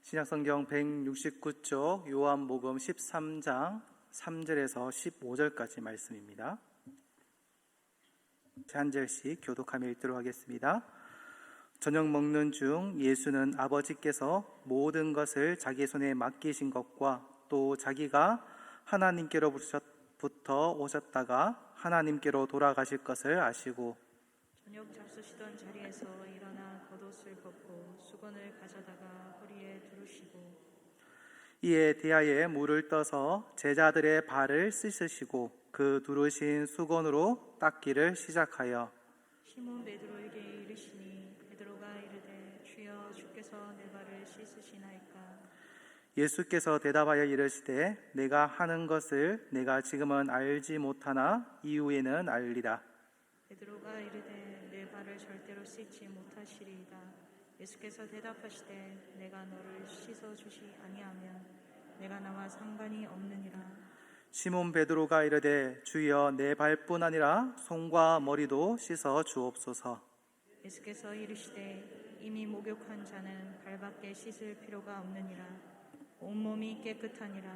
신약성경 169쪽 요한복음 13장 3절에서 15절까지 말씀입니다. 한 절씩 교독하며 읽도록 하겠습니다. 저녁 먹는 중 예수는 아버지께서 모든 것을 자기 손에 맡기신 것과 또 자기가 하나님께로부터 오셨다가 하나님께로 돌아가실 것을 아시고 저녁 잡수시던 자리에서 일어나 겉옷을 벗고 수건을 가져다가 허리에 두르시고 이에 대야에 물을 떠서 제자들의 발을 씻으시고 그 두르신 수건으로 닦기를 시작하여 시몬 베드로에게 이르시니 베드로가 이르되 주여 주께서 내 발을 씻으시나이까. 예수께서 대답하여 이르시되 내가 하는 것을 내가 지금은 알지 못하나 이후에는 알리라. 베드로가 이르되 내 발을 절대로 씻지 못하시리이다. 예수께서 대답하시되 내가 너를 씻어주시 아니하면 내가 나와 상관이 없느니라. 시몬 베드로가 이르되 주여 내 발뿐 아니라 손과 머리도 씻어 주옵소서. 예수께서 이르시되 이미 목욕한 자는 발밖에 씻을 필요가 없느니라. 온몸이 깨끗하니라.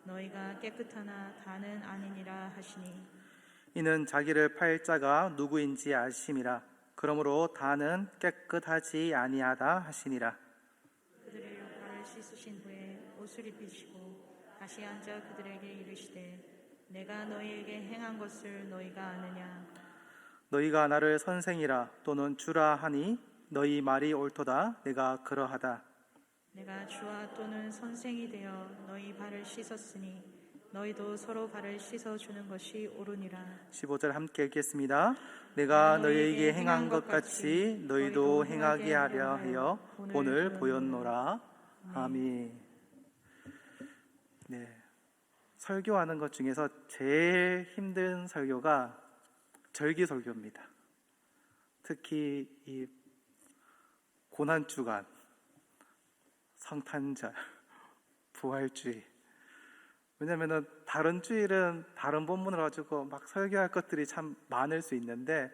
너희가 깨끗하나 다는 아니니라 하시니 이는 자기를 팔 자가 누구인지 아심이라. 그러므로 다는 깨끗하지 아니하다 하시니라. 그들의 발을 씻으신 후에 옷을 입히시고 다시 앉아 그들에게 이르시되 내가 너희에게 행한 것을 너희가 아느냐. 너희가 나를 선생이라 또는 주라 하니 너희 말이 옳도다. 내가 그러하다. 내가 주와 또는 선생이 되어 너희 발을 씻었으니 너희도 서로 발을 씻어주는 것이 옳으니라. 15절 함께 읽겠습니다. 내가 너희에게 행한 것 같이 너희도 행하게 하려 하여 본을 보였노라. 아멘. 네, 설교하는 것 중에서 제일 힘든 설교가 절기설교입니다. 특히 이 고난주간, 성탄절, 부활주의. 왜냐하면 다른 주일은 다른 본문을 가지고 막 설교할 것들이 참 많을 수 있는데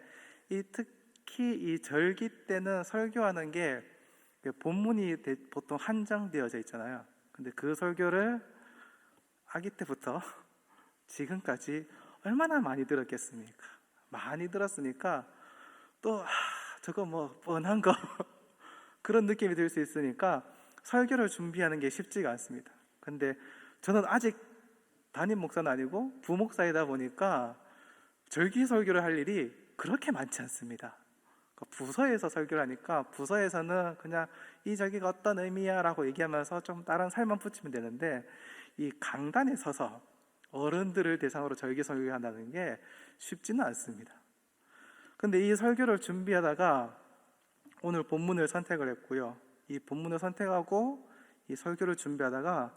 특히 이 절기 때는 설교하는 게 본문이 보통 한정되어져 있잖아요. 근데 그 설교를 아기 때부터 지금까지 얼마나 많이 들었겠습니까? 많이 들었으니까 또 저거 뭐 뻔한 거 그런 느낌이 들 수 있으니까 설교를 준비하는 게 쉽지가 않습니다. 근데 저는 아직 담임 목사는 아니고 부목사이다 보니까 절기 설교를 할 일이 그렇게 많지 않습니다. 부서에서 설교를 하니까 부서에서는 그냥 이 절기가 어떤 의미야 라고 얘기하면서 좀 다른 살만 붙이면 되는데 이 강단에 서서 어른들을 대상으로 절기 설교한다는 게 쉽지는 않습니다. 근데 이 설교를 준비하다가 오늘 본문을 선택을 했고요. 이 본문을 선택하고 이 설교를 준비하다가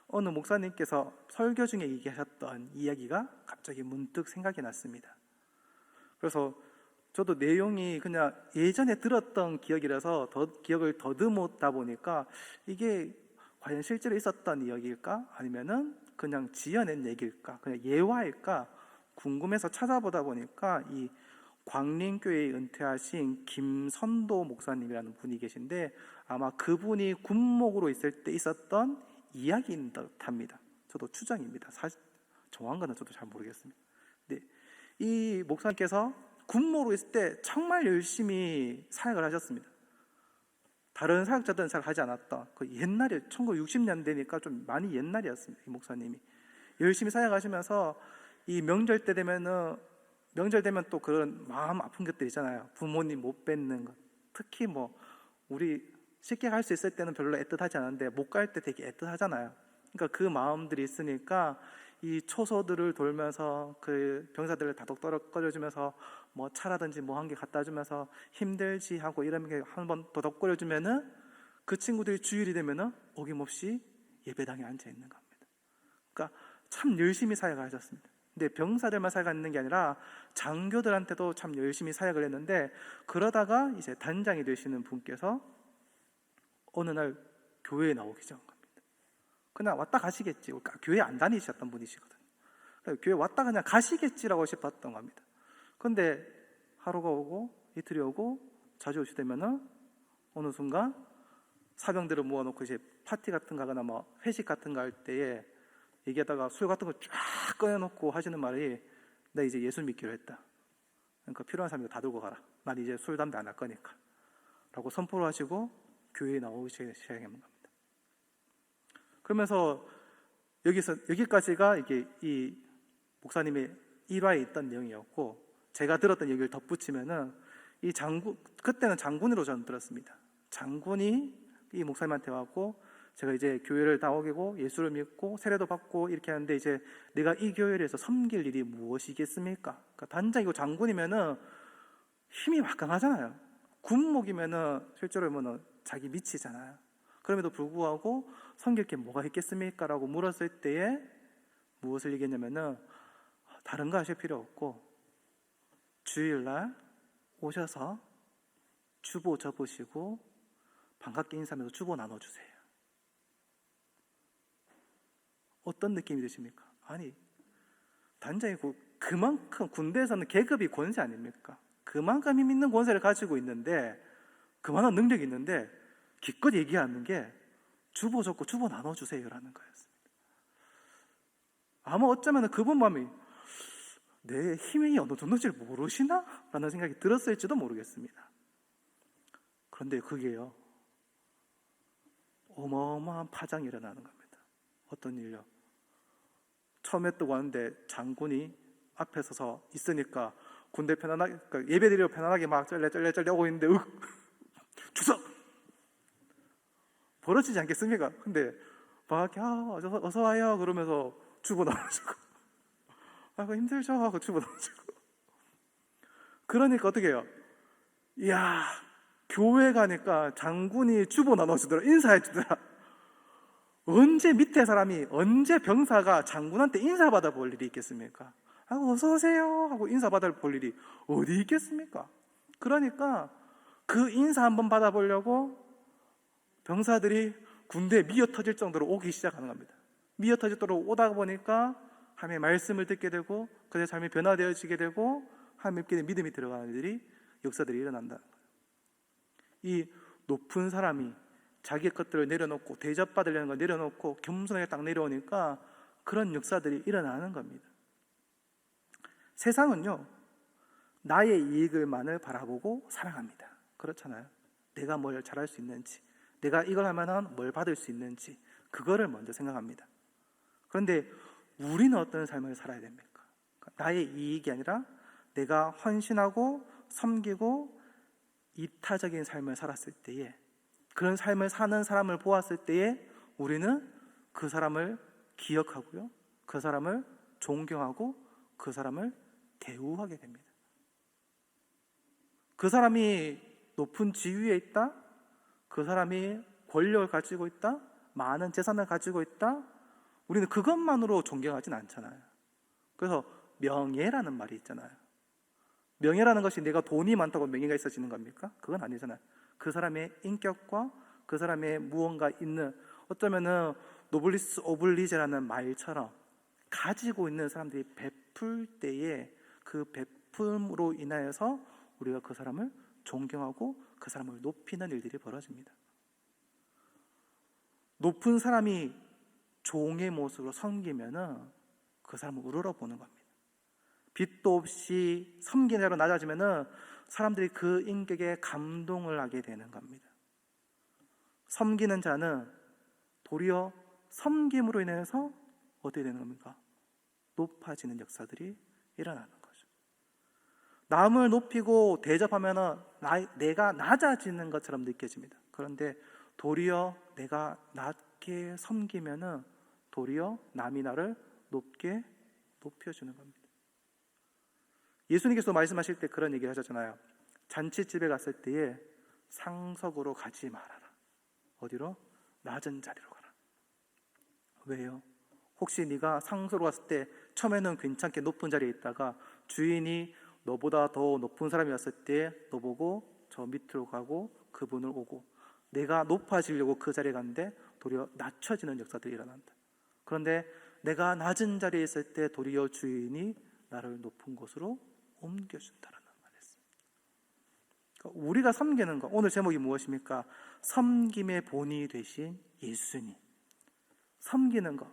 어느 목사님께서 설교 중에 얘기하셨던 이야기가 갑자기 문득 생각이 났습니다. 그래서 저도 내용이 그냥 예전에 들었던 기억이라서 기억을 더듬었다 보니까 이게 과연 실제로 있었던 이야기일까? 아니면은 그냥 지어낸 얘기일까? 그냥 예화일까? 궁금해서 찾아보다 보니까 이 광림교회에 은퇴하신 김선도 목사님이라는 분이 계신데 아마 그분이 군목으로 있을 때 있었던 이야기인 듯합니다. 저도 추정입니다. 사실 정확한 건 저도 잘 모르겠습니다. 근데 이 목사님께서 군목으로 있을 때 정말 열심히 사역을 하셨습니다. 다른 사역자들은 잘 하지 않았던 그 옛날에 1960년대니까 좀 많이 옛날이었습니다. 이 목사님이 열심히 사역하시면서 이 명절 되면 또 그런 마음 아픈 것들 있잖아요. 부모님 못 뵙는 것. 특히 뭐 우리 쉽게 갈 수 있을 때는 별로 애틋하지 않은데 못 갈 때 되게 애틋하잖아요. 그러니까 그 마음들이 있으니까 이 초소들을 돌면서 그 병사들을 다독 거려주면서 뭐 차라든지 뭐 한 개 갖다 주면서 힘들지 하고 이런 게 한번 도덕거려주면은 그 친구들이 주일이 되면은 어김없이 예배당에 앉아 있는 겁니다. 그러니까 참 열심히 사역을 하셨습니다. 근데 병사들만 사역하는 게 아니라 장교들한테도 참 열심히 사역을 했는데 그러다가 이제 단장이 되시는 분께서 어느 날 교회에 나오기 시작한 겁니다. 그냥 왔다 가시겠지. 교회 안 다니셨던 분이시거든요. 교회 왔다 그냥 가시겠지라고 싶었던 겁니다. 근데 하루가 오고 이틀이 오고 자주 오시되면은 어느 순간 사병들을 모아놓고 이제 파티 같은 거 하거나 뭐 회식 같은 거 할 때에 얘기하다가 술 같은 거 쫙 꺼내놓고 하시는 말이 나 이제 예수 믿기로 했다. 그러니까 필요한 사람이 다 들고 가라. 난 이제 술, 담배 안 할 거니까. 라고 선포를 하시고 교회에 나오기 시작한 겁니다. 그러면서 여기까지가 이게 이 목사님의 일화에 있던 내용이었고, 제가 들었던 얘기를 덧붙이면은 그때는 장군으로 저는 들었습니다. 장군이 이 목사님한테 왔고, 제가 이제 교회를 나오고 예수를 믿고 세례도 받고 이렇게 하는데, 이제 내가 이 교회에서 섬길 일이 무엇이겠습니까? 그러니까 단장이고 장군이면은 힘이 막강하잖아요. 군목이면은 실제로 보면은 자기 미치잖아요. 그럼에도 불구하고 섬길 게 뭐가 있겠습니까? 라고 물었을 때에 무엇을 얘기했냐면은, 다른 거 하실 필요 없고 주일날 오셔서 주보 접으시고 반갑게 인사하면서 주보 나눠주세요. 어떤 느낌이 드십니까? 아니, 단장이고 그만큼 군대에서는 계급이 권세 아닙니까? 그만큼 힘 있는 권세를 가지고 있는데, 그만한 능력이 있는데 기껏 얘기하는 게 주보 접고 주보 나눠주세요라는 거였습니다. 아마 어쩌면 그분 마음이 내 힘이 어느 정도인지 모르시나? 라는 생각이 들었을지도 모르겠습니다. 그런데 그게요, 어마어마한 파장이 일어나는 겁니다. 어떤 일요? 처음에 또 왔는데 장군이 앞에 서서 있으니까 군대 편안하게, 그러니까 예배드리러 편안하게 막 쩔레 오고 있는데 주석! 벌어지지 않겠습니까? 근데 막 어서 와요 그러면서 주보 나눠주고, 아이고 힘들죠 하고 주보 나눠주고. 그러니까 어떻게 해요? 이야, 교회 가니까 장군이 주보 나눠주더라, 인사해주더라. 언제 밑에 사람이, 언제 병사가 장군한테 인사받아 볼 일이 있겠습니까? 아이고 어서 오세요 하고 인사받아 볼 일이 어디 있겠습니까? 그러니까 그 인사 한번 받아보려고 병사들이 군대에 미어 터질 정도로 오기 시작하는 겁니다. 미어 터질 정도로 오다 보니까 하나님의 말씀을 듣게 되고 그들의 삶이 변화되어지게 되고 하나님께 믿음이 들어가는 일들이, 역사들이 일어난다는 거예요. 이 높은 사람이 자기의 것들을 내려놓고 대접받으려는 걸 내려놓고 겸손하게 딱 내려오니까 그런 역사들이 일어나는 겁니다. 세상은요, 나의 이익을만을 바라보고 살아갑니다. 그렇잖아요. 내가 뭘 잘할 수 있는지, 내가 이걸 하면 뭘 받을 수 있는지, 그거를 먼저 생각합니다. 그런데 우리는 어떤 삶을 살아야 됩니까? 나의 이익이 아니라 내가 헌신하고 섬기고 이타적인 삶을 살았을 때에, 그런 삶을 사는 사람을 보았을 때에 우리는 그 사람을 기억하고요, 그 사람을 존경하고 그 사람을 대우하게 됩니다. 그 사람이 높은 지위에 있다, 그 사람이 권력을 가지고 있다, 많은 재산을 가지고 있다, 우리는 그것만으로 존경하진 않잖아요. 그래서 명예라는 말이 있잖아요. 명예라는 것이 내가 돈이 많다고 명예가 있어지는 겁니까? 그건 아니잖아요. 그 사람의 인격과 그 사람의 무언가 있는, 어쩌면은 노블리스 오블리제라는 말처럼 가지고 있는 사람들이 베풀 때에 그 베품으로 인하여서 우리가 그 사람을 존경하고 그 사람을 높이는 일들이 벌어집니다. 높은 사람이 종의 모습으로 섬기면은 그 사람을 우러러보는 겁니다. 빚도 없이 섬기는 자로 낮아지면은 사람들이 그 인격에 감동을 하게 되는 겁니다. 섬기는 자는 도리어 섬김으로 인해서 어떻게 되는 겁니까? 높아지는 역사들이 일어나는 거죠. 남을 높이고 대접하면은 내가 낮아지는 것처럼 느껴집니다. 그런데 도리어 내가 낮게 섬기면은 도리어 남이 나를 높게 높여주는 겁니다. 예수님께서 말씀하실 때 그런 얘기를 하셨잖아요. 잔치집에 갔을 때에 상석으로 가지 말아라. 어디로? 낮은 자리로 가라. 왜요? 혹시 네가 상석으로 갔을 때 처음에는 괜찮게 높은 자리에 있다가 주인이 너보다 더 높은 사람이 왔을 때 너 보고 저 밑으로 가고 그분을 오고, 내가 높아지려고 그 자리에 갔는데 도리어 낮춰지는 역사들이 일어난다. 그런데 내가 낮은 자리에 있을 때 도리어 주인이 나를 높은 곳으로 옮겨준다라는 말이었습니다. 우리가 섬기는 것, 오늘 제목이 무엇입니까? 섬김의 본이 되신 예수님. 섬기는 것.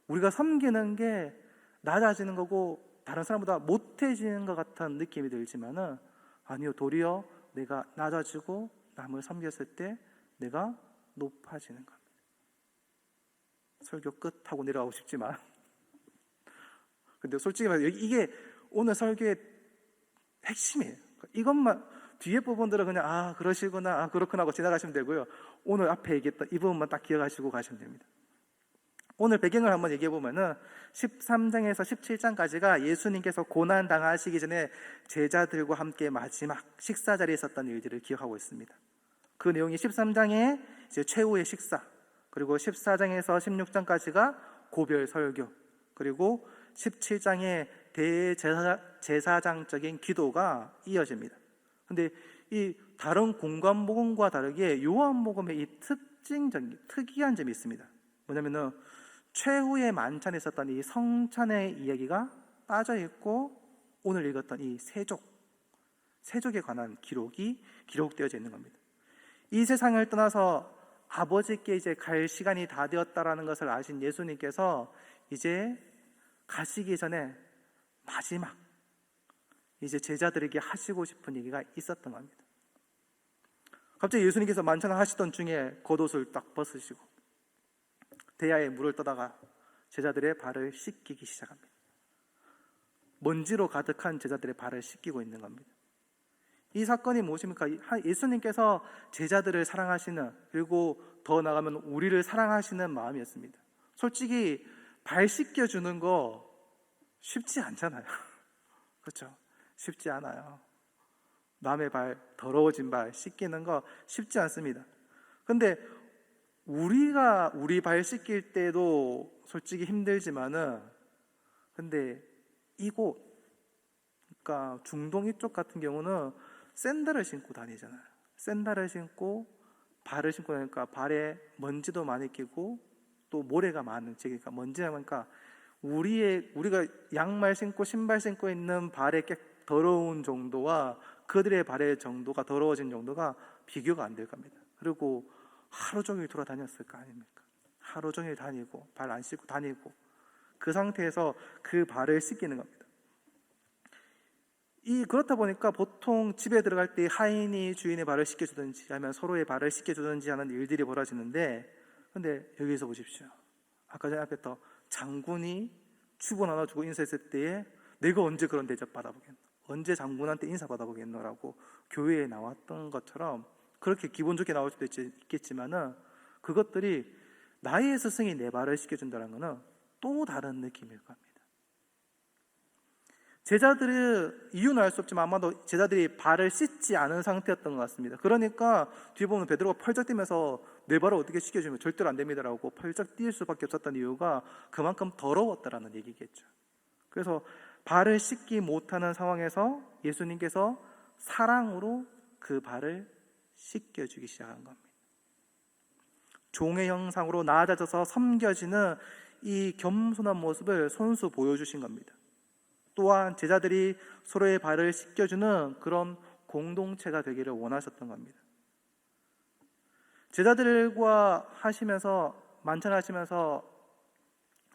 우리가 섬기는 게 낮아지는 거고 다른 사람보다 못해지는 것 같은 느낌이 들지만은 아니요, 도리어 내가 낮아지고 남을 섬겼을 때 내가 높아지는 겁니다. 설교 끝하고 내려가고 싶지만 근데 솔직히 말해서 이게 오늘 설교의 핵심이에요. 이것만 뒤에 부분들은 그냥 그러시구나, 그렇구나 하고 지나가시면 되고요. 오늘 앞에 얘기했던 이 부분만 딱 기억하시고 가시면 됩니다. 오늘 배경을 한번 얘기해 보면은 13장에서 17장까지가 예수님께서 고난 당하시기 전에 제자들과 함께 마지막 식사 자리에 있었던 일들을 기억하고 있습니다. 그 내용이 13장에 이제 최후의 식사, 그리고 14장에서 16장까지가 고별 설교, 그리고 17장의 대제사장적인 기도가 이어집니다. 근데 이 다른 공관복음과 다르게 요한복음의 이 특이한 점이 있습니다. 뭐냐면은 최후의 만찬에 있었던 이 성찬의 이야기가 빠져 있고 오늘 읽었던 이 세족에 관한 기록이 기록되어져 있는 겁니다. 이 세상을 떠나서 아버지께 이제 갈 시간이 다 되었다라는 것을 아신 예수님께서 이제 가시기 전에 마지막 이제 제자들에게 하시고 싶은 얘기가 있었던 겁니다. 갑자기 예수님께서 만찬을 하시던 중에 겉옷을 딱 벗으시고 대야에 물을 떠다가 제자들의 발을 씻기기 시작합니다. 먼지로 가득한 제자들의 발을 씻기고 있는 겁니다. 이 사건이 무엇입니까? 예수님께서 제자들을 사랑하시는, 그리고 더 나아가면 우리를 사랑하시는 마음이었습니다. 솔직히 발 씻겨주는 거 쉽지 않잖아요. 그렇죠? 쉽지 않아요. 남의 발, 더러워진 발 씻기는 거 쉽지 않습니다. 근데 우리가 우리 발 씻길 때도 솔직히 힘들지만은, 근데 이곳, 그러니까 중동 이쪽 같은 경우는 샌들을 신고 다니잖아요. 샌들을 신고 발을 신고 다니니까 발에 먼지도 많이 끼고 또 모래가 많은, 그러니까 먼지가 많으니까 우리가 양말 신고 신발 신고 있는 발의 더러운 정도와 그들의 발의 정도가, 더러워진 정도가 비교가 안 될 겁니다. 그리고 하루 종일 돌아다녔을 거 아닙니까? 하루 종일 다니고 발 안 씻고 다니고 그 상태에서 그 발을 씻기는 겁니다. 그렇다 보니까 보통 집에 들어갈 때 하인이 주인의 발을 씻겨주든지 아니면 서로의 발을 씻겨주든지 하는 일들이 벌어지는데, 근데 여기서 보십시오. 아까 전에 앞에 또 장군이 축원 하나 주고 인사했을 때에 내가 언제 그런 대접 받아보겠노? 언제 장군한테 인사 받아보겠노라고 교회에 나왔던 것처럼 그렇게 기분 좋게 나올 수도 있겠지만은 그것들이 나의 스승이 내 발을 씻겨준다는 것은 또 다른 느낌일 겁니다. 제자들은 이유는 알 수 없지만 아마도 제자들이 발을 씻지 않은 상태였던 것 같습니다. 그러니까 뒤에 보면 베드로가 펄쩍 뛰면서 내 발을 어떻게 씻겨주면 절대로 안 됩니다라고 펄쩍 뛸 수밖에 없었던 이유가 그만큼 더러웠다라는 얘기겠죠. 그래서 발을 씻기 못하는 상황에서 예수님께서 사랑으로 그 발을 씻겨주기 시작한 겁니다. 종의 형상으로 나아져서 섬겨지는 이 겸손한 모습을 손수 보여주신 겁니다. 또한 제자들이 서로의 발을 씻겨주는 그런 공동체가 되기를 원하셨던 겁니다. 제자들과 만찬하시면서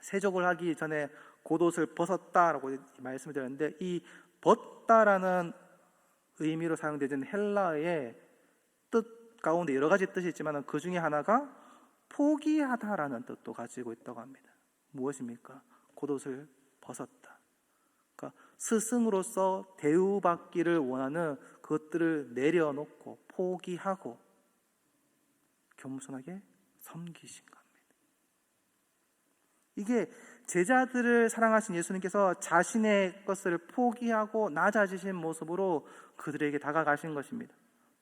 세족을 하기 전에 겉옷을 벗었다라고 말씀을 드렸는데, 이 벗다라는 의미로 사용되는 헬라어의 뜻 가운데 여러 가지 뜻이 있지만 그 중에 하나가 포기하다라는 뜻도 가지고 있다고 합니다. 무엇입니까? 겉옷을 벗었다. 그러니까 스승으로서 대우받기를 원하는 그것들을 내려놓고 포기하고 겸손하게 섬기신 겁니다. 이게 제자들을 사랑하신 예수님께서 자신의 것을 포기하고 낮아지신 모습으로 그들에게 다가가신 것입니다.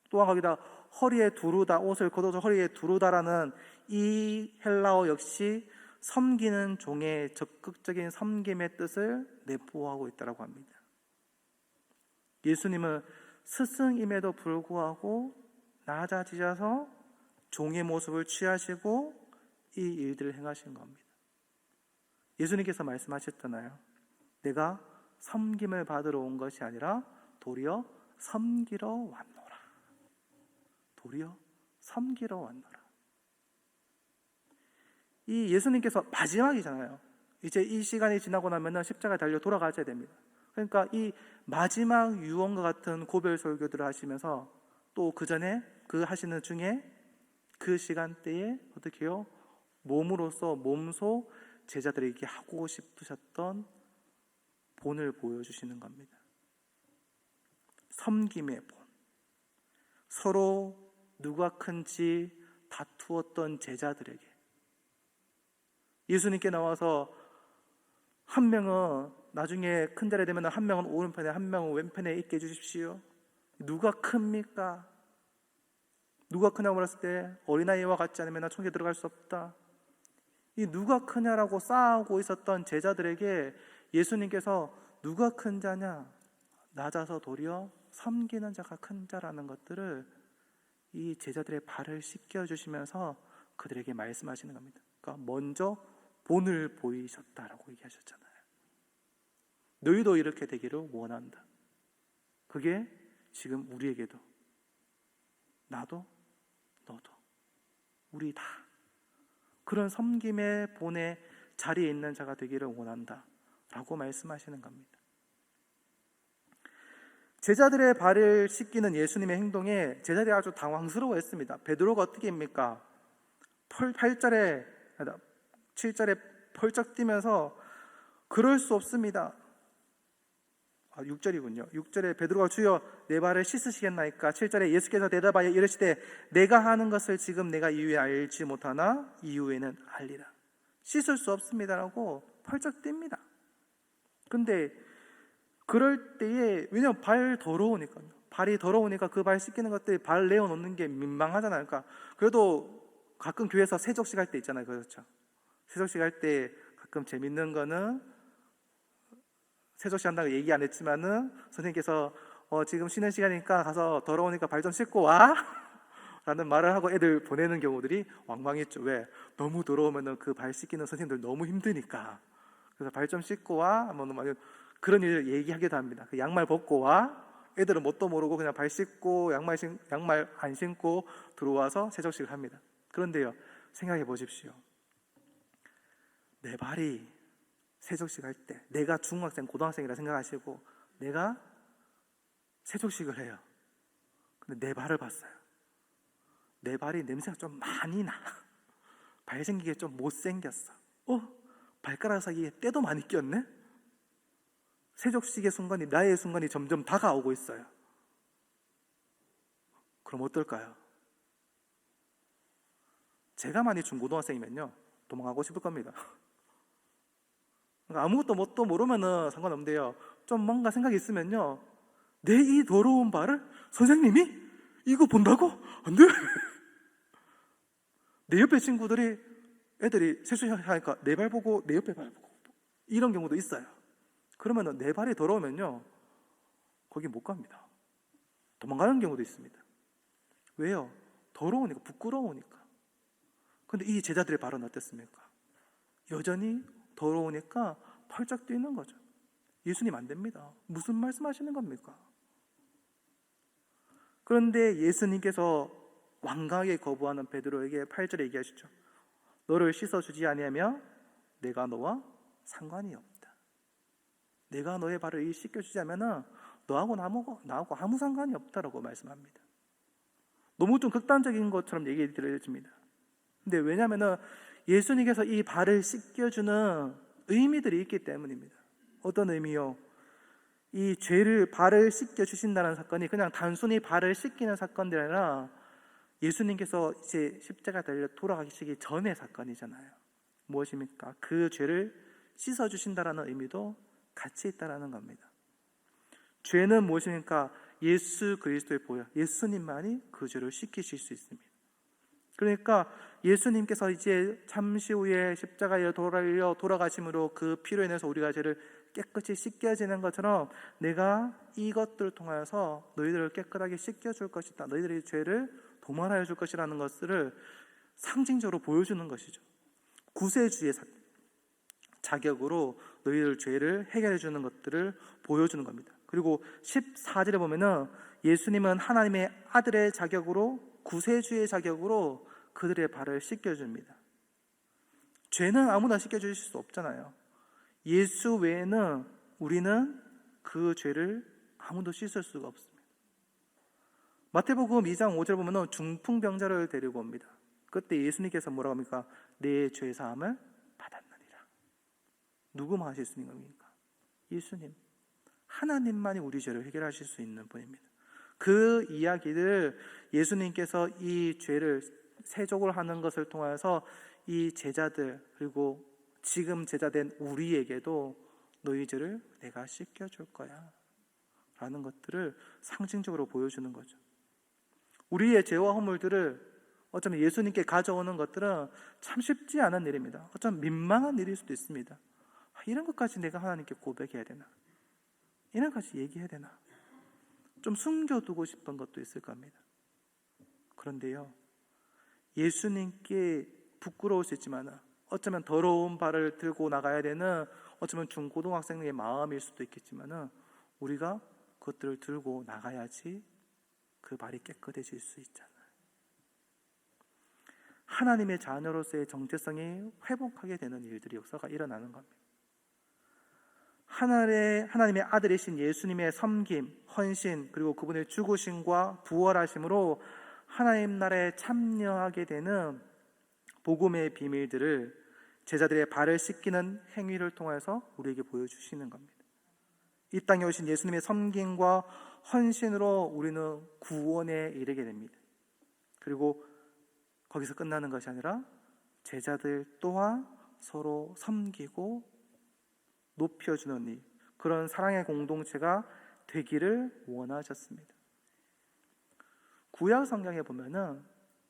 또한 거기다 허리에 두르다, 옷을 걷어서 허리에 두르다라는 이 헬라어 역시 섬기는 종의 적극적인 섬김의 뜻을 내포하고 있다고 합니다. 예수님은 스승임에도 불구하고 낮아지셔서 종의 모습을 취하시고 이 일들을 행하신 겁니다. 예수님께서 말씀하셨잖아요. 내가 섬김을 받으러 온 것이 아니라 도리어 섬기러 왔노라. 도리어 섬기러 왔노라. 이 예수님께서 마지막이잖아요. 이제 이 시간이 지나고 나면 십자가에 달려 돌아가셔야 됩니다. 그러니까 이 마지막 유언과 같은 고별 설교들을 하시면서 또 그 전에 그 하시는 중에 그 시간대에 어떻게 해요? 몸으로서 몸소 제자들에게 하고 싶으셨던 본을 보여주시는 겁니다. 섬김의 본. 서로 누가 큰지 다투었던 제자들에게 예수님께 나와서 한 명은 나중에 큰 자리 되면 한 명은 오른편에 한 명은 왼편에 있게 해주십시오. 누가 큽니까? 누가 크냐고 물었을 때 어린아이와 같지 않으면 천국에 들어갈 수 없다. 이 누가 크냐라고 싸우고 있었던 제자들에게 예수님께서 누가 큰 자냐? 낮아서 도리어 섬기는 자가 큰 자라는 것들을 이 제자들의 발을 씻겨주시면서 그들에게 말씀하시는 겁니다. 그러니까 먼저 본을 보이셨다라고 얘기하셨잖아요. 너희도 이렇게 되기를 원한다. 그게 지금 우리에게도, 나도 너도 우리 다 그런 섬김의 본의 자리에 있는 자가 되기를 원한다 라고 말씀하시는 겁니다. 제자들의 발을 씻기는 예수님의 행동에 제자들이 아주 당황스러워했습니다. 베드로가 어떻게 합니까? 7절에 펄쩍 뛰면서 그럴 수 없습니다. 6절이군요. 6절에 베드로가 주여 내 발을 씻으시겠나이까? 7절에 예수께서 대답하여 이르시되 내가 하는 것을 지금 내가 이후에 알지 못하나 이후에는 알리라. 씻을 수 없습니다라고 펄쩍 띱니다. 근데 그럴 때에 왜냐면 발이 더러우니까 그 발 씻기는 것들 발 내어놓는 게 민망하잖아요. 그러니까 그래도 가끔 교회에서 세족식 할 때 있잖아요. 그렇죠? 세족식 할 때 가끔 재밌는 거는 세족식 한다고 얘기 안 했지만은 선생님께서 지금 쉬는 시간이니까 가서 더러우니까 발 좀 씻고 와 라는 말을 하고 애들 보내는 경우들이 왕왕했죠. 왜? 너무 더러우면은 그 발 씻기는 선생님들 너무 힘드니까. 그래서 발 좀 씻고 와 하면 그런 일을 얘기하기도 합니다. 그 양말 벗고 와. 애들은 뭣도 모르고 그냥 발 씻고 양말 안 신고 들어와서 세족식을 합니다. 그런데요, 생각해 보십시오. 내 발이 세족식 할 때 내가 중학생, 고등학생이라 생각하시고 내가 세족식을 해요. 근데 내 발을 봤어요. 내 발이 냄새가 좀 많이 나. 발 생기게 좀 못생겼어. 발가락 사이에 때도 많이 꼈네? 세족식의 순간이, 나의 순간이 점점 다가오고 있어요. 그럼 어떨까요? 제가 만약 중고등학생이면요, 도망가고 싶을 겁니다. 그러니까 아무것도 뭣도 모르면은 상관없는데요, 좀 뭔가 생각이 있으면요, 내 이 더러운 발을 선생님이 이거 본다고? 안 돼! 내 옆에 친구들이, 애들이 세수하니까 내 발 보고 내 옆에 발 보고 이런 경우도 있어요. 그러면은 내 발이 더러우면요, 거기 못 갑니다. 도망가는 경우도 있습니다. 왜요? 더러우니까, 부끄러우니까. 근데 이 제자들의 발은 어땠습니까? 여전히 더러우니까 펄쩍 뛰는 거죠. 예수님 안 됩니다. 무슨 말씀하시는 겁니까? 그런데 예수님께서 완강하게 거부하는 베드로에게 8절에 얘기하시죠. 너를 씻어주지 아니하며 내가 너와 상관이 없다. 내가 너의 발을 씻겨주지 않으면 너하고 나하고 아무 상관이 없다라고 말씀합니다. 너무 좀 극단적인 것처럼 얘기 드려집니다. 근데 왜냐하면 예수님께서 이 발을 씻겨주는 의미들이 있기 때문입니다. 어떤 의미요? 이 발을 씻겨주신다는 사건이 그냥 단순히 발을 씻기는 사건이 아니라 예수님께서 이제 십자가 달려 돌아가시기 전의 사건이잖아요. 무엇입니까? 그 죄를 씻어주신다는 의미도 같이 있다는 겁니다. 죄는 무엇입니까? 예수 그리스도의 보혈, 예수님만이 그 죄를 씻기실 수 있습니다. 그러니까 예수님께서 이제 잠시 후에 십자가에 돌아가심으로 그 피로 인해서 우리가 죄를 깨끗이 씻겨지는 것처럼 내가 이것들을 통하여서 너희들을 깨끗하게 씻겨줄 것이다. 너희들의 죄를 도말하여 줄 것이라는 것을 상징적으로 보여주는 것이죠. 구세주의 자격으로 너희들 죄를 해결해 주는 것들을 보여주는 겁니다. 그리고 14절에 보면은 예수님은 하나님의 아들의 자격으로 구세주의 자격으로 그들의 발을 씻겨줍니다. 죄는 아무나 씻겨주실 수 없잖아요. 예수 외에는 우리는 그 죄를 아무도 씻을 수가 없습니다. 마태복음 2장 5절 보면 중풍병자를 데리고 옵니다. 그때 예수님께서 뭐라고 합니까? 내 죄사함을 받았느니라. 누구만 하실 수 있는 겁니까? 예수님. 하나님만이 우리 죄를 해결하실 수 있는 분입니다. 그 이야기를 예수님께서 이 죄를 세족을 하는 것을 통해서 이 제자들 그리고 지금 제자된 우리에게도 너희 죄를 내가 씻겨줄 거야 라는 것들을 상징적으로 보여주는 거죠. 우리의 죄와 허물들을 어쩌면 예수님께 가져오는 것들은 참 쉽지 않은 일입니다. 어쩌면 민망한 일일 수도 있습니다. 이런 것까지 내가 하나님께 고백해야 되나? 이런 것까지 얘기해야 되나? 좀 숨겨두고 싶은 것도 있을 겁니다. 그런데요, 예수님께 부끄러울 수 있지만 어쩌면 더러운 발을 들고 나가야 되는 어쩌면 중고등학생의 마음일 수도 있겠지만 우리가 그것들을 들고 나가야지 그 발이 깨끗해질 수 있잖아요. 하나님의 자녀로서의 정체성이 회복하게 되는 일들이 역사가 일어나는 겁니다. 하나님의 아들이신 예수님의 섬김, 헌신, 그리고 그분의 죽으심과 부활하심으로 하나님 나라에 참여하게 되는 복음의 비밀들을 제자들의 발을 씻기는 행위를 통해서 우리에게 보여주시는 겁니다. 이 땅에 오신 예수님의 섬김과 헌신으로 우리는 구원에 이르게 됩니다. 그리고 거기서 끝나는 것이 아니라 제자들 또한 서로 섬기고 높여주는 일, 그런 사랑의 공동체가 되기를 원하셨습니다. 구약 성경에 보면은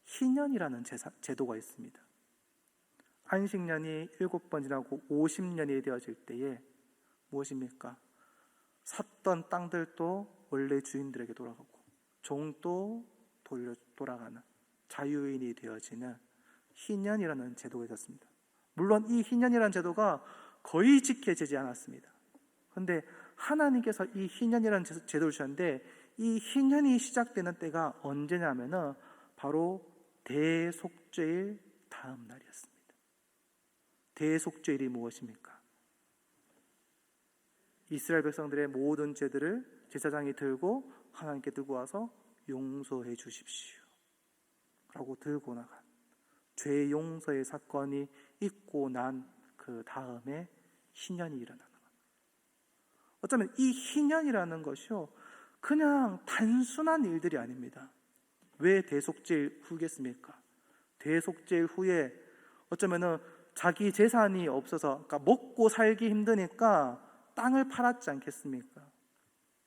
희년이라는 제도가 있습니다. 안식년이 7번 지나고 50년이 되어질 때에 무엇입니까? 샀던 땅들도 원래 주인들에게 돌아가고 종도 돌아가는 자유인이 되어지는 희년이라는 제도가 있었습니다. 물론 이 희년이라는 제도가 거의 지켜지지 않았습니다. 그런데 하나님께서 이 희년이라는 제도를 주셨는데 이 희년이 시작되는 때가 언제냐면은 바로 대속죄일 다음 날이었습니다. 대속죄일이 무엇입니까? 이스라엘 백성들의 모든 죄들을 제사장이 들고 하나님께 들고 와서 용서해 주십시오 라고 들고 나간 죄 용서의 사건이 있고 난 그 다음에 희년이 일어나는 겁니다. 어쩌면 이 희년이라는 것이요 그냥 단순한 일들이 아닙니다. 왜 대속죄일 후겠습니까? 대속죄일 후에 어쩌면은 자기 재산이 없어서, 그러니까 먹고 살기 힘드니까 땅을 팔았지 않겠습니까?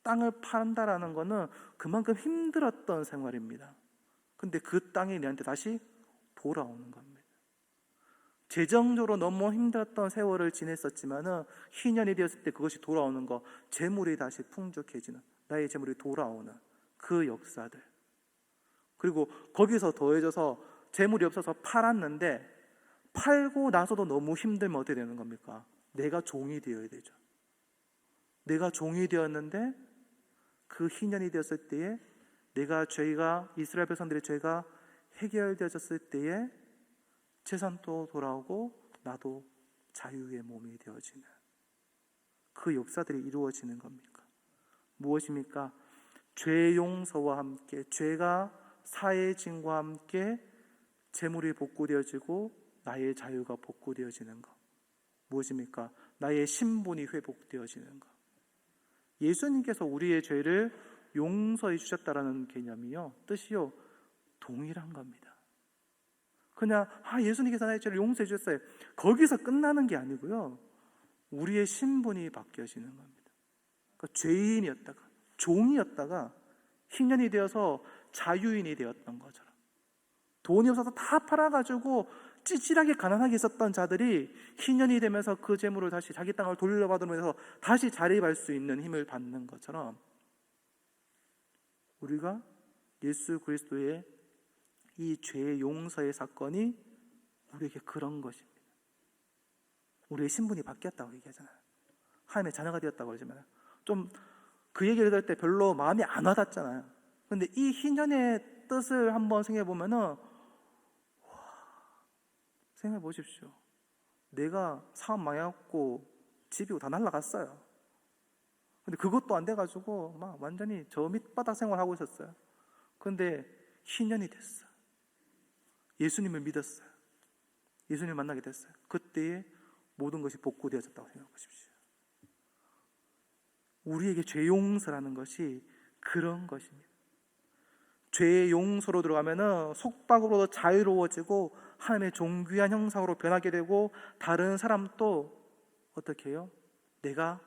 땅을 판다라는 거는 그만큼 힘들었던 생활입니다. 근데 그 땅이 내한테 다시 돌아오는 겁니다. 재정적으로 너무 힘들었던 세월을 지냈었지만은 희년이 되었을 때 그것이 돌아오는 거, 재물이 다시 풍족해지는, 나의 재물이 돌아오는 그 역사들. 그리고 거기서 더해져서 재물이 없어서 팔았는데 팔고 나서도 너무 힘들면 어떻게 되는 겁니까? 내가 종이 되어야 되죠. 내가 종이 되었는데 그 희년이 되었을 때에 죄가 이스라엘 백성들의 죄가 해결되어졌을 때에 재산도 돌아오고 나도 자유의 몸이 되어지는 그 역사들이 이루어지는 겁니까? 무엇입니까? 죄 용서와 함께 죄가 사해짐과 함께 재물이 복구되어지고 나의 자유가 복구되어지는 것. 무엇입니까? 나의 신분이 회복되어지는 것. 예수님께서 우리의 죄를 용서해 주셨다라는 개념이요, 뜻이요 동일한 겁니다. 그냥 예수님께서 나의 죄를 용서해 주셨어요, 거기서 끝나는 게 아니고요, 우리의 신분이 바뀌어지는 겁니다. 그러니까 죄인이었다가 종이었다가 희년이 되어서 자유인이 되었던 것처럼, 돈이 없어서 다 팔아가지고 찌질하게 가난하게 있었던 자들이 희년이 되면서 그 재물을 다시 자기 땅을 돌려받으면서 다시 자립할 수 있는 힘을 받는 것처럼, 우리가 예수 그리스도의 이 죄 용서의 사건이 우리에게 그런 것입니다. 우리의 신분이 바뀌었다고 얘기하잖아요. 하나님의 자녀가 되었다고 그러지만 좀 그 얘기를 들을 때 별로 마음이 안 와닿잖아요. 그런데 이 희년의 뜻을 한번 생각해 보면은, 생각해 보십시오. 내가 사업 망해갖고 집이고 다 날라갔어요. 근데 그것도 안 돼가지고 막 완전히 저 밑바닥 생활하고 있었어요. 근데 희년이 됐어요. 예수님을 믿었어요. 예수님을 만나게 됐어요. 그때에 모든 것이 복구되어졌다고 생각해 보십시오. 우리에게 죄 용서라는 것이 그런 것입니다. 죄의 용서로 들어가면은 속박으로도 자유로워지고 하나님의 존귀한 형상으로 변하게 되고, 다른 사람도 어떻게 해요? 내가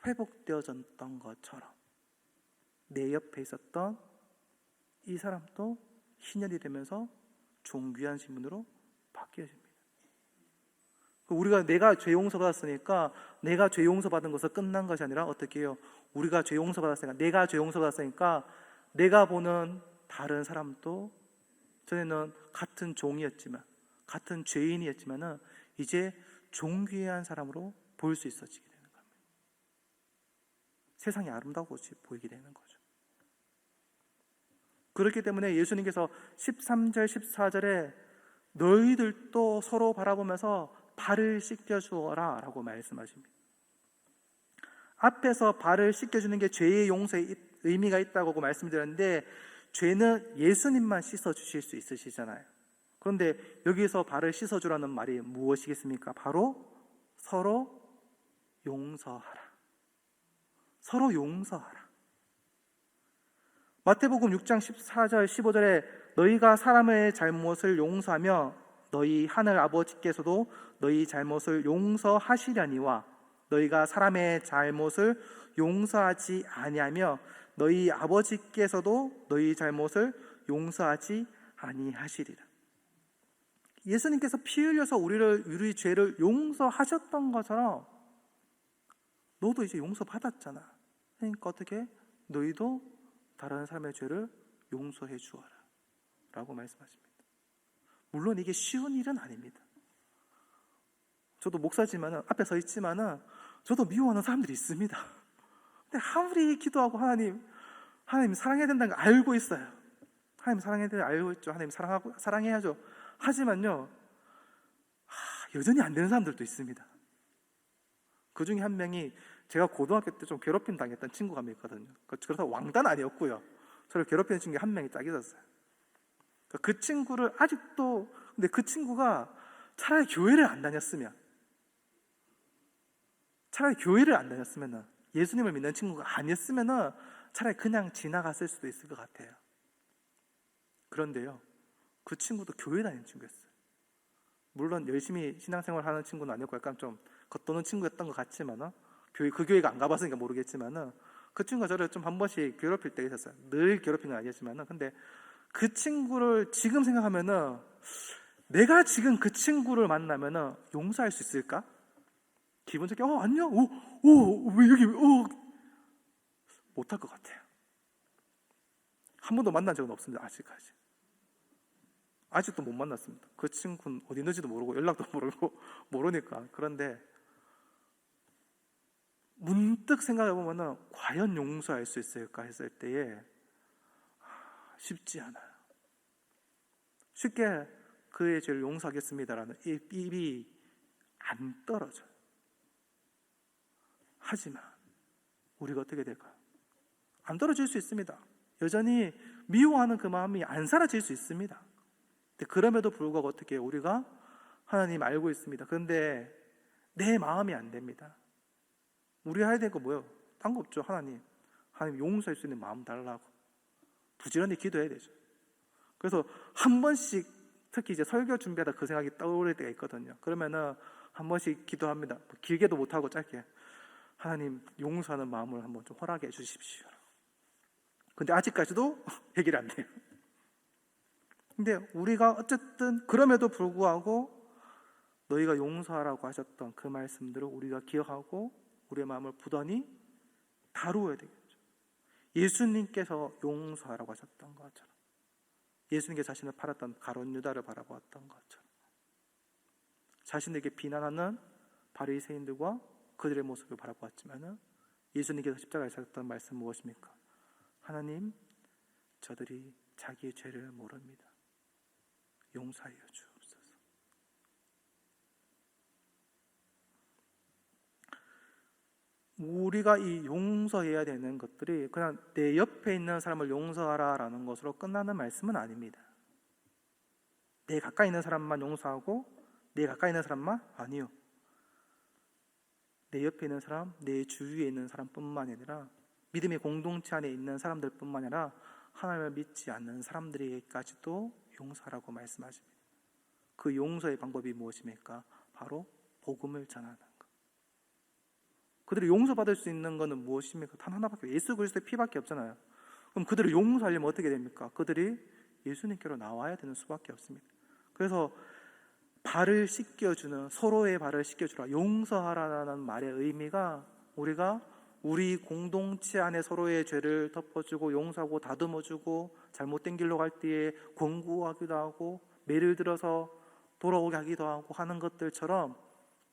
회복되어졌던 것처럼 내 옆에 있었던 이 사람도 희년이 되면서 존귀한 신분으로 바뀌어집니다. 우리가 내가 죄 용서 받았으니까 내가 죄 용서 받은 것은 끝난 것이 아니라 어떻게 해요? 우리가 죄 용서 받았으니까, 내가 죄 용서 받았으니까 내가 보는 다른 사람도, 전에는 같은 종이었지만, 같은 죄인이었지만은 이제 존귀한 사람으로 보일 수 있어지게 되는 겁니다. 세상이 아름다워 보이게 되는 거죠. 그렇기 때문에 예수님께서 13절 14절에 너희들도 서로 바라보면서 발을 씻겨주어라 라고 말씀하십니다. 앞에서 발을 씻겨주는 게 죄의 용서에 의미가 있다고 말씀드렸는데, 죄는 예수님만 씻어주실 수 있으시잖아요. 그런데 여기서 발을 씻어주라는 말이 무엇이겠습니까? 바로 서로 용서하라. 서로 용서하라. 마태복음 6장 14절 15절에 너희가 사람의 잘못을 용서하며 너희 하늘 아버지께서도 너희 잘못을 용서하시려니와 너희가 사람의 잘못을 용서하지 아니하며 너희 아버지께서도 너희 잘못을 용서하지 아니하시리라. 예수님께서 피 흘려서 우리 죄를 용서하셨던 것처럼 너도 이제 용서받았잖아. 그러니까 어떻게? 너희도 다른 사람의 죄를 용서해 주어라 라고 말씀하십니다. 물론 이게 쉬운 일은 아닙니다. 저도 목사지만은, 앞에 서 있지만은 저도 미워하는 사람들이 있습니다. 근데 아무리 기도하고 하나님 사랑해야 된다는 걸 알고 있어요. 하나님 사랑해야 된다는 걸 알고 있죠. 하나님 사랑해야죠. 하지만요, 여전히 안 되는 사람들도 있습니다. 그 중에 한 명이, 제가 고등학교 때 좀 괴롭힘 당했던 친구가 있거든요. 그렇다고 왕단 아니었고요. 저를 괴롭히는 친구가 한 명이 딱 있었어요. 그 친구를 아직도, 근데 그 친구가 차라리 교회를 안 다녔으면, 예수님을 믿는 친구가 아니었으면 차라리 그냥 지나갔을 수도 있을 것 같아요. 그런데요, 그 친구도 교회 다니는 친구였어요. 물론 열심히 신앙생활 하는 친구는 아니었고 약간 좀 겉도는 친구였던 것 같지만, 그 교회가 안 가봤으니까 모르겠지만 그 친구가 저를 좀 한 번씩 괴롭힐 때가 있었어요. 늘 괴롭힌 건 아니었지만, 근데 그 친구를 지금 생각하면은, 내가 지금 그 친구를 만나면은 용서할 수 있을까? 기본적으로 안녕, 왜 여기, 못할 것 같아요. 한 번도 만난 적은 없습니다. 아직도 못 만났습니다. 그 친구는 어디 있는지도 모르고 연락도 모르니까. 그런데 문득 생각해 보면은 과연 용서할 수 있을까 했을 때에 쉽지 않아요. 쉽게 그의 죄를 용서하겠습니다라는 입이 안 떨어져요. 하지만 우리가 어떻게 될까요? 안 떨어질 수 있습니다. 여전히 미워하는 그 마음이 안 사라질 수 있습니다. 근데 그럼에도 불구하고 어떻게 해요? 우리가 하나님 알고 있습니다. 그런데 내 마음이 안 됩니다. 우리가 해야 될 거 뭐예요? 딴 거 없죠. 하나님 용서할 수 있는 마음 달라고 부지런히 기도해야 되죠. 그래서 한 번씩, 특히 이제 설교 준비하다 그 생각이 떠오를 때가 있거든요. 그러면은 한 번씩 기도합니다. 길게도 못하고 짧게, 하나님 용서하는 마음을 한번 좀 허락해 주십시오. 근데 아직까지도 해결이 안 돼요. 근데 우리가 어쨌든 그럼에도 불구하고 너희가 용서하라고 하셨던 그 말씀들을 우리가 기억하고 우리의 마음을 부단히 다루어야 되겠죠. 예수님께서 용서하라고 하셨던 것처럼, 예수님께 자신을 팔았던 가룟 유다를 바라보았던 것처럼, 자신에게 비난하는 바리새인들과 그들의 모습을 바라보았지만 예수님께서 십자가에 사셨던 말씀 무엇입니까? 하나님, 저들이 자기의 죄를 모릅니다. 용서하여 주옵소서. 우리가 이 용서해야 되는 것들이 그냥 내 옆에 있는 사람을 용서하라라는 것으로 끝나는 말씀은 아닙니다. 내 가까이 있는 사람만 용서하고 내 가까이 있는 사람만? 아니요. 내 옆에 있는 사람, 내 주위에 있는 사람뿐만 아니라 믿음의 공동체 안에 있는 사람들뿐만 아니라 하나님을 믿지 않는 사람들에게까지도 용서하라고 말씀하십니다. 그 용서의 방법이 무엇입니까? 바로 복음을 전하는 것. 그들이 용서받을 수 있는 것은 무엇입니까? 단 하나밖에, 예수 그리스도의 피밖에 없잖아요. 그럼 그들을 용서하려면 어떻게 됩니까? 그들이 예수님께로 나와야 되는 수밖에 없습니다. 그래서 발을 씻겨주는, 서로의 발을 씻겨주라, 용서하라는 말의 의미가 우리가 우리 공동체 안에 서로의 죄를 덮어주고 용서하고 다듬어주고 잘못된 길로 갈 때에 권고하기도 하고 매를 들어서 돌아오게 하기도 하고 하는 것들처럼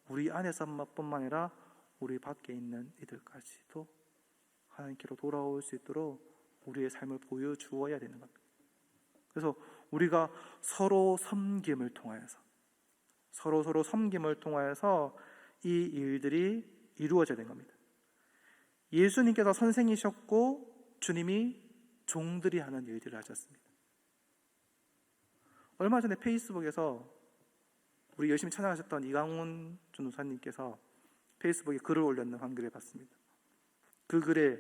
우리 안에서뿐만 아니라 우리 밖에 있는 이들까지도 하나님께로 돌아올 수 있도록 우리의 삶을 보여주어야 되는 겁니다. 그래서 우리가 서로 섬김을 통하여서 서로 섬김을 통하여서 이 일들이 이루어져야 되는 겁니다. 예수님께서 선생이셨고 주님이 종들이 하는 일들을 하셨습니다. 얼마 전에 페이스북에서 우리 열심히 찬양하셨던 이강훈 전도사님께서 페이스북에 글을 올렸는 한 글을 봤습니다. 그 글에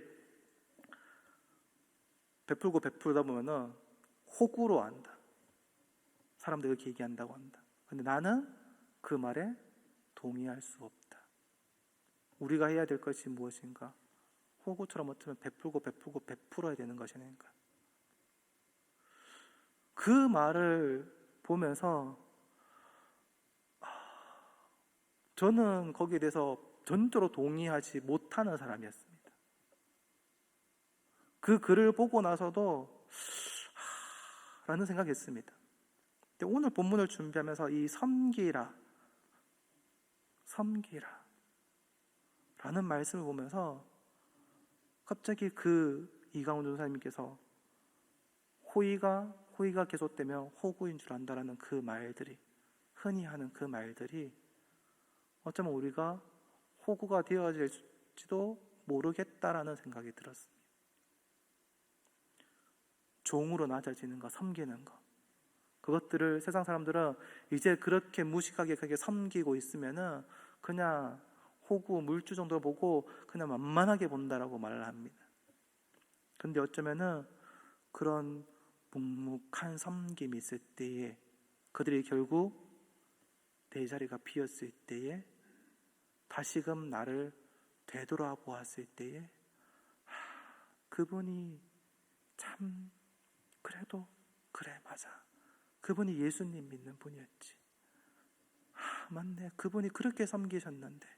베풀다 보면은 호구로 한다. 사람들이 그렇게 얘기한다고 한다. 근데 나는 그 말에 동의할 수 없다. 우리가 해야 될 것이 무엇인가? 호구처럼 어쩌면 베풀고 베풀어야 되는 것이 아닌가. 그 말을 보면서 저는 거기에 대해서 전적으로 동의하지 못하는 사람이었습니다. 그 글을 보고 나서도 라는 생각이 했습니다. 근데 오늘 본문을 준비하면서 이 섬기라 라는 말씀을 보면서 갑자기 그 이강훈 전사님께서 호의가 계속되면 호구인 줄 안다라는 그 말들이, 흔히 하는 그 말들이 어쩌면 우리가 호구가 되어질지도 모르겠다라는 생각이 들었습니다. 종으로 낮아지는 것, 섬기는 것, 그것들을 세상 사람들은 이제 그렇게 무식하게 그렇게 섬기고 있으면은 그냥 호구, 물주 정도 보고 그냥 만만하게 본다라고 말을 합니다. 근데 어쩌면은 그런 묵묵한 섬김이 있을 때에 그들이 결국 내 자리가 비었을 때에 다시금 나를 되돌아보았을 때에 그분이 참 그래도 그래 맞아, 그분이 예수님 믿는 분이었지, 맞네, 그분이 그렇게 섬기셨는데,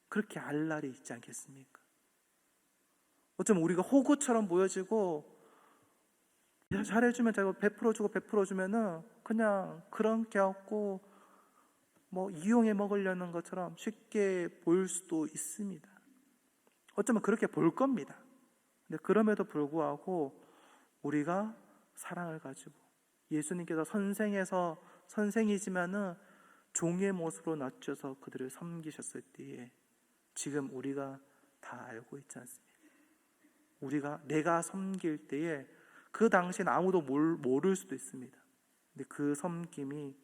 그렇게 알 날이 있지 않겠습니까? 어쩌면 우리가 호구처럼 보여지고 잘해주면 자꾸 베풀어주면은 그냥 그렇게 하고 뭐 이용해 먹으려는 것처럼 쉽게 보일 수도 있습니다. 어쩌면 그렇게 볼 겁니다. 근데 그럼에도 불구하고 우리가 사랑을 가지고 예수님께서 선생이지만은 종의 모습으로 낮춰서 그들을 섬기셨을 때에 지금 우리가 다 알고 있지 않습니까? 내가 섬길 때에 그 당시엔 아무도 모를 수도 있습니다. 근데 그 섬김이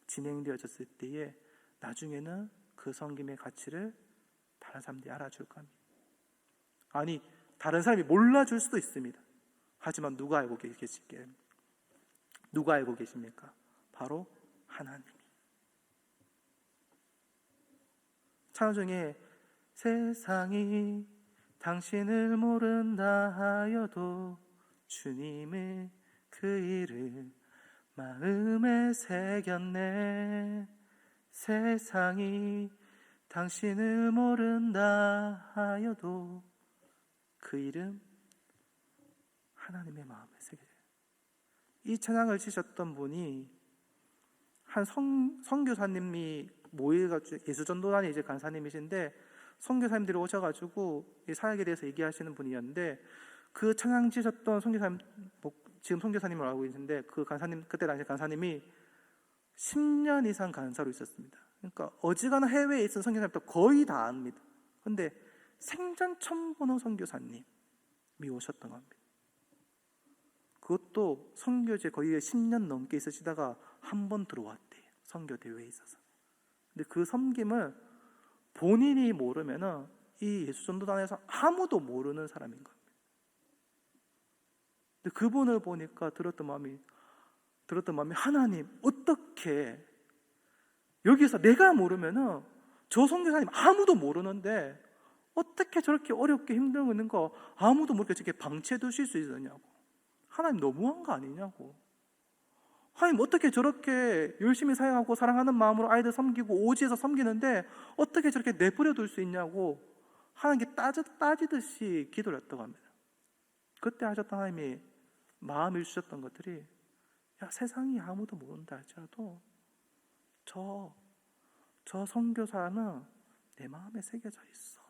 진행되어졌을 때에 나중에는 그 섬김의 가치를 다른 사람들이 알아줄 겁니다. 아니, 다른 사람이 몰라줄 수도 있습니다. 하지만 누가 알고 계십니까? 바로 하나님이. 찬양 중에 세상이 당신을 모른다 하여도 주님의 그 일을 마음에 새겼네. 세상이 당신을 모른다 하여도 그 이름 하나님의 마음에 새겨요. 이 찬양을 치셨던 분이 한 선교사님이 모여가지고 예수전도단에 이제 간사님이신데 선교사님들이 오셔가지고 이 사역에 대해서 얘기하시는 분이었는데 그 청양지셨던 선교사님, 지금 선교사님을 알고 있는데 그 간사님, 그때 당시 간사님이 10년 이상 간사로 있었습니다. 그러니까 어지간한 해외에 있던 선교사님도 거의 다 압니다. 근데 생전 처음 보는 선교사님이 오셨던 겁니다. 그것도 선교제 거의 10년 넘게 있으시다가 한 번 들어왔대요. 선교 대회에 있어서. 근데 그 섬김을 본인이 모르면은 이 예수전도단에서 아무도 모르는 사람인 겁니다. 근데 그분을 보니까 들었던 마음이 하나님, 어떻게 여기서 내가 모르면은 저 선교사님 아무도 모르는데 어떻게 저렇게 어렵게 힘들고 있는 거 아무도 모르게 저렇게 방치해 두실 수 있느냐고. 하나님 너무한 거 아니냐고. 하나님 어떻게 저렇게 열심히 사역하고 사랑하는 마음으로 아이들 섬기고 오지에서 섬기는데 어떻게 저렇게 내버려 둘 수 있냐고 하나님께 따지듯이 기도를 했다고 합니다. 그때 하셨던 하나님이 마음을 주셨던 것들이, 야, 세상이 아무도 모른다 할지라도 저 선교사는 내 마음에 새겨져 있어,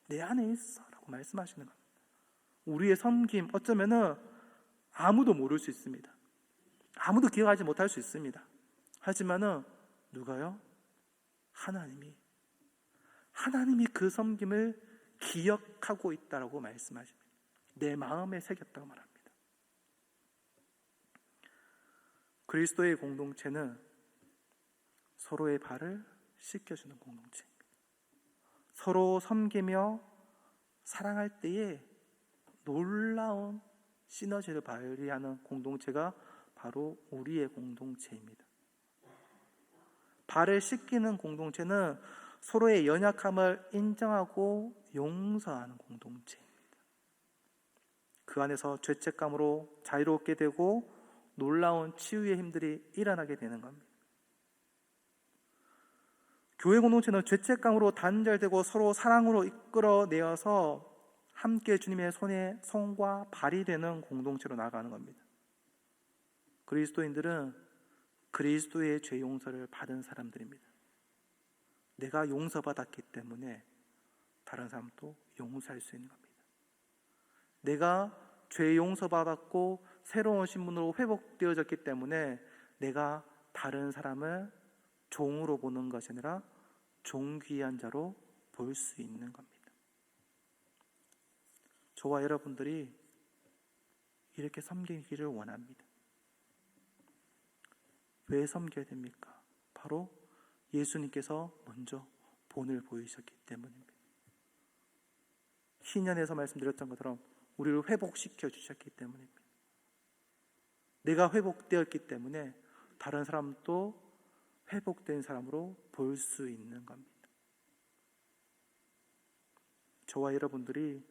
내 안에 있어 라고 말씀하시는 겁니다. 우리의 섬김, 어쩌면은 아무도 모를 수 있습니다. 아무도 기억하지 못할 수 있습니다. 하지만은 누가요? 하나님이 그 섬김을 기억하고 있다라고 말씀하십니다. 내 마음에 새겼다고 말합니다. 그리스도의 공동체는 서로의 발을 씻겨주는 공동체입니다. 서로 섬기며 사랑할 때에 놀라운 시너지를 발휘하는 공동체가 바로 우리의 공동체입니다. 발을 씻기는 공동체는 서로의 연약함을 인정하고 용서하는 공동체입니다. 그 안에서 죄책감으로 자유롭게 되고 놀라운 치유의 힘들이 일어나게 되는 겁니다. 교회 공동체는 죄책감으로 단절되고 서로 사랑으로 이끌어내어서 함께 주님의 손과 발이 되는 공동체로 나아가는 겁니다. 그리스도인들은 그리스도의 죄 용서를 받은 사람들입니다. 내가 용서받았기 때문에 다른 사람도 용서할 수 있는 겁니다. 내가 죄 용서받았고 새로운 신분으로 회복되어졌기 때문에 내가 다른 사람을 종으로 보는 것이 아니라 존귀한 자로 볼 수 있는 겁니다. 저와 여러분들이 이렇게 섬기기를 원합니다. 왜 섬겨야 됩니까? 바로 예수님께서 먼저 본을 보이셨기 때문입니다. 신년에서 말씀드렸던 것처럼 우리를 회복시켜 주셨기 때문입니다. 내가 회복되었기 때문에 다른 사람도 회복된 사람으로 볼 수 있는 겁니다. 저와 여러분들이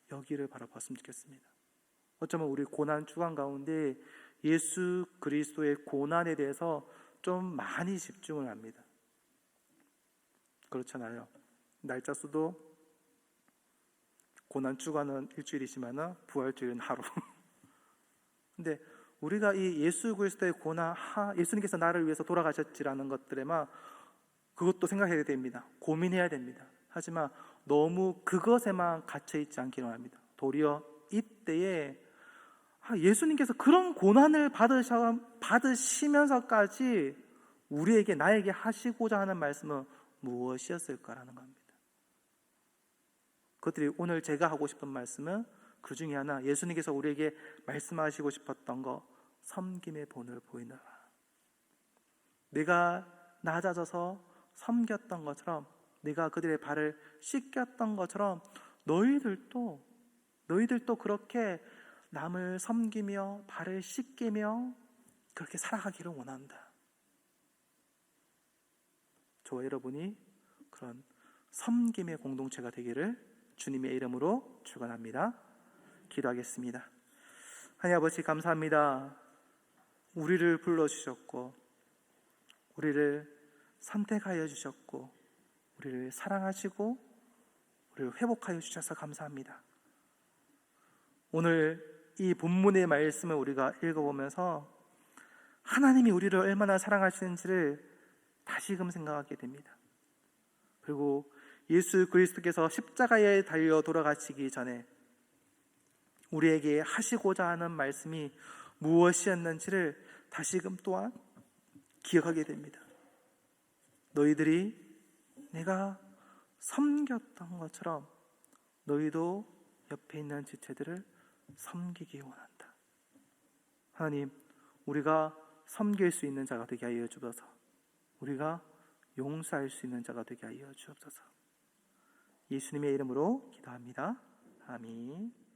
여기를 바라봤으면 좋겠습니다. 어쩌면 우리 고난 주간 가운데 예수 그리스도의 고난에 대해서 좀 많이 집중을 합니다. 그렇잖아요. 날짜 수도 고난 주간은 일주일이지만 부활주일은 하루. 근데 우리가 이 예수 그리스도의 고난, 예수님께서 나를 위해서 돌아가셨지라는 것들에만 그것도 생각해야 됩니다. 고민해야 됩니다. 하지만 너무 그것에만 갇혀있지 않기를 합니다. 도리어 이때에 예수님께서 그런 고난을 받으시면서까지 우리에게, 나에게 하시고자 하는 말씀은 무엇이었을까라는 겁니다. 그것들이 오늘 제가 하고 싶은 말씀은 그 중에 하나, 예수님께서 우리에게 말씀하시고 싶었던 거, 섬김의 본을 보이느라. 내가 낮아져서 섬겼던 것처럼, 내가 그들의 발을 씻겼던 것처럼 너희들도 그렇게 남을 섬기며 발을 씻기며 그렇게 살아가기를 원한다. 저와 여러분이 그런 섬김의 공동체가 되기를 주님의 이름으로 축원합니다. 기도하겠습니다. 하나님 아버지, 감사합니다. 우리를 불러주셨고 우리를 선택하여 주셨고 우리를 사랑하시고 우리를 회복하여 주셔서 감사합니다. 오늘 이 본문의 말씀을 우리가 읽어보면서 하나님이 우리를 얼마나 사랑하시는지를 다시금 생각하게 됩니다. 그리고 예수 그리스도께서 십자가에 달려 돌아가시기 전에 우리에게 하시고자 하는 말씀이 무엇이었는지를 다시금 또한 기억하게 됩니다. 너희들이 내가 섬겼던 것처럼 너희도 옆에 있는 지체들을 섬기기 원한다. 하나님, 우리가 섬길 수 있는 자가 되게 하여 주옵소서. 우리가 용서할 수 있는 자가 되게 하여 주옵소서. 예수님의 이름으로 기도합니다. 아멘.